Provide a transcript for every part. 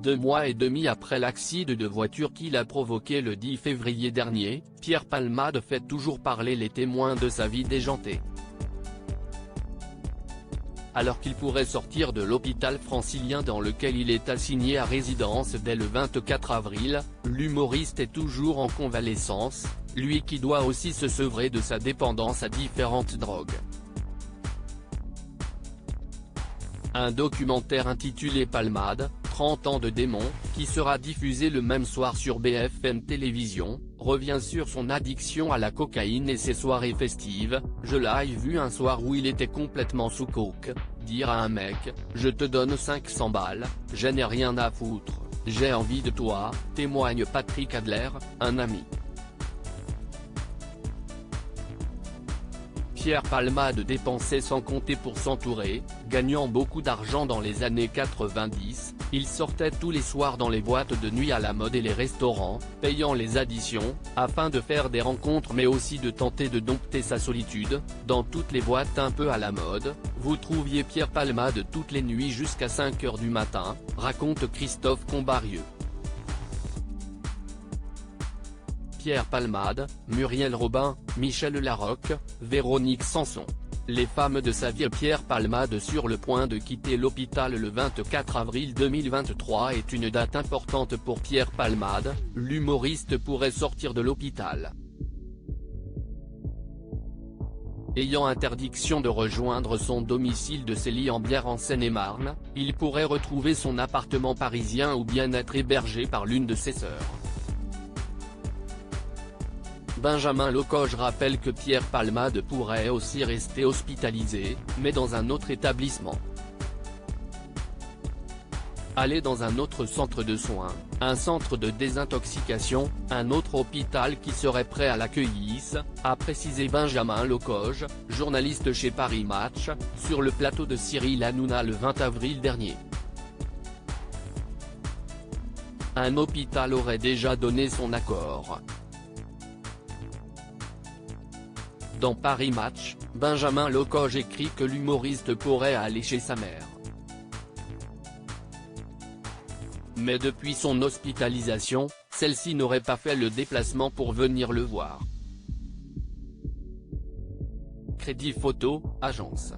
2 mois et demi après l'accident de voiture qu'il a provoqué le 10 février dernier, Pierre Palmade fait toujours parler les témoins de sa vie déjantée. Alors qu'il pourrait sortir de l'hôpital francilien dans lequel il est assigné à résidence dès le 24 avril, l'humoriste est toujours en convalescence, lui qui doit aussi se sevrer de sa dépendance à différentes drogues. Un documentaire intitulé Palmade, 30 ans de démon, qui sera diffusé le même soir sur BFM Télévision, revient sur son addiction à la cocaïne et ses soirées festives. Je l'ai vu un soir où il était complètement sous coke, dire à un mec, je te donne 500 balles, je n'ai rien à foutre, j'ai envie de toi, témoigne Patrick Adler, un ami. Pierre Palmade dépensait sans compter pour s'entourer, gagnant beaucoup d'argent dans les années 90, il sortait tous les soirs dans les boîtes de nuit à la mode et les restaurants, payant les additions, afin de faire des rencontres mais aussi de tenter de dompter sa solitude. Dans toutes les boîtes un peu à la mode, vous trouviez Pierre Palmade toutes les nuits jusqu'à 5 h du matin, raconte Christophe Combarieux. Pierre Palmade, Muriel Robin, Michel Larocque, Véronique Sanson. Les femmes de sa vie. Pierre Palmade sur le point de quitter l'hôpital le 24 avril 2023 est une date importante pour Pierre Palmade, l'humoriste pourrait sortir de l'hôpital. Ayant interdiction de rejoindre son domicile de Célie-en-Bière en Seine-et-Marne, il pourrait retrouver son appartement parisien ou bien être hébergé par l'une de ses sœurs. Benjamin Locoge rappelle que Pierre Palmade pourrait aussi rester hospitalisé, mais dans un autre établissement. Aller dans un autre centre de soins, un centre de désintoxication, un autre hôpital qui serait prêt à l'accueillir, a précisé Benjamin Locoge, journaliste chez Paris Match, sur le plateau de Cyril Hanouna le 20 avril dernier. Un hôpital aurait déjà donné son accord. Dans Paris Match, Benjamin Locoge écrit que l'humoriste pourrait aller chez sa mère. Mais depuis son hospitalisation, celle-ci n'aurait pas fait le déplacement pour venir le voir. Crédit Photo, agence.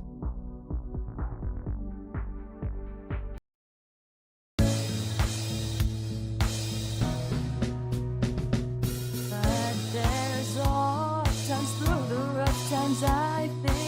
I've been